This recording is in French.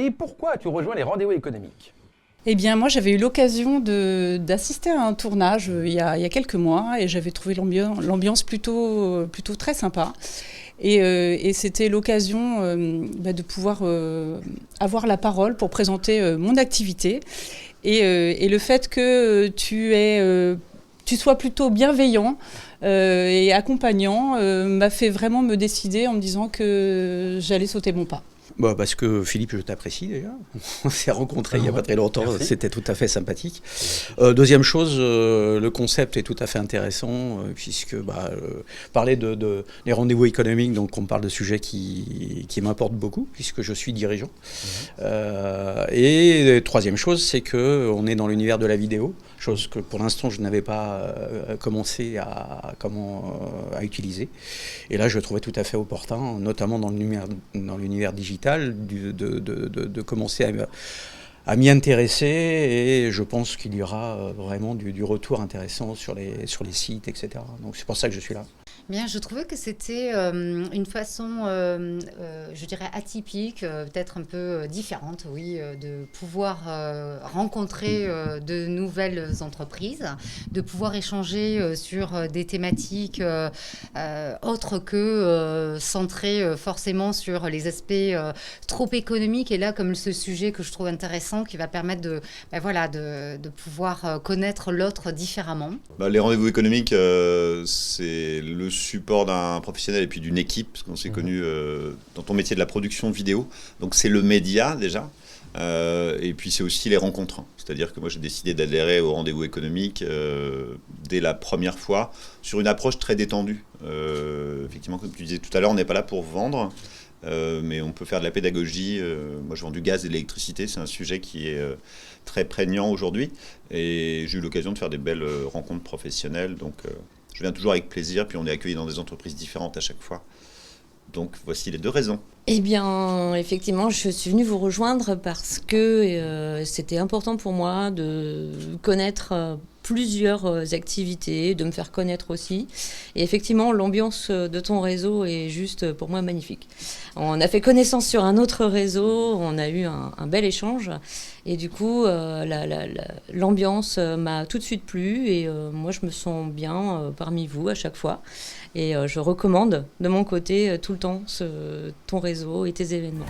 Valérie, pourquoi as-tu rejoint les rendez-vous économiques? Eh bien, moi, j'avais eu l'occasion d'assister à un tournage il y a quelques mois et j'avais trouvé l'ambiance plutôt très sympa. Et c'était l'occasion de pouvoir avoir la parole pour présenter mon activité. Et le fait que tu sois plutôt bienveillant et accompagnant m'a fait vraiment me décider en me disant que j'allais sauter mon pas. Bah parce que Philippe, je t'apprécie déjà. On s'est rencontrés il n'y a pas très longtemps, c'était tout à fait sympathique. Deuxième chose, le concept est tout à fait intéressant, puisque parler des rendez-vous économiques, donc on parle de sujets qui m'importent beaucoup, puisque je suis dirigeant. Et troisième chose, c'est qu'on est dans l'univers de la vidéo, chose que pour l'instant je n'avais pas commencé à utiliser. Et là, je trouvais tout à fait opportun, notamment dans l'univers digital, de commencer à m'y intéresser, et je pense qu'il y aura vraiment du retour intéressant sur les sites, etc. Donc c'est pour ça que je suis là. Bien, je trouvais que c'était une façon, je dirais atypique, peut-être un peu différente, oui, de pouvoir rencontrer de nouvelles entreprises, de pouvoir échanger sur des thématiques autres que centrées forcément sur les aspects trop économiques. Et là, comme ce sujet que je trouve intéressant, qui va permettre de pouvoir connaître l'autre différemment. Les rendez-vous économiques, c'est le support d'un professionnel et puis d'une équipe, parce qu'on s'est connus dans ton métier de la production vidéo. Donc c'est le média déjà, et puis c'est aussi les rencontres. C'est-à-dire que moi j'ai décidé d'adhérer au rendez-vous économique dès la première fois, sur une approche très détendue. Effectivement, comme tu disais tout à l'heure, on n'est pas là pour vendre, mais on peut faire de la pédagogie. Moi je vends du gaz et de l'électricité, c'est un sujet qui est très prégnant aujourd'hui, et j'ai eu l'occasion de faire des belles rencontres professionnelles, donc je viens toujours avec plaisir, puis on est accueillis dans des entreprises différentes à chaque fois. Donc voici les deux raisons. Eh bien, effectivement, je suis venue vous rejoindre parce que c'était important pour moi de connaître plusieurs activités, de me faire connaître aussi. Et effectivement, l'ambiance de ton réseau est juste pour moi magnifique. On a fait connaissance sur un autre réseau, on a eu un bel échange. Et du coup, l'ambiance m'a tout de suite plu et moi, je me sens bien parmi vous à chaque fois. Et je recommande de mon côté tout le temps ton réseau et tes événements.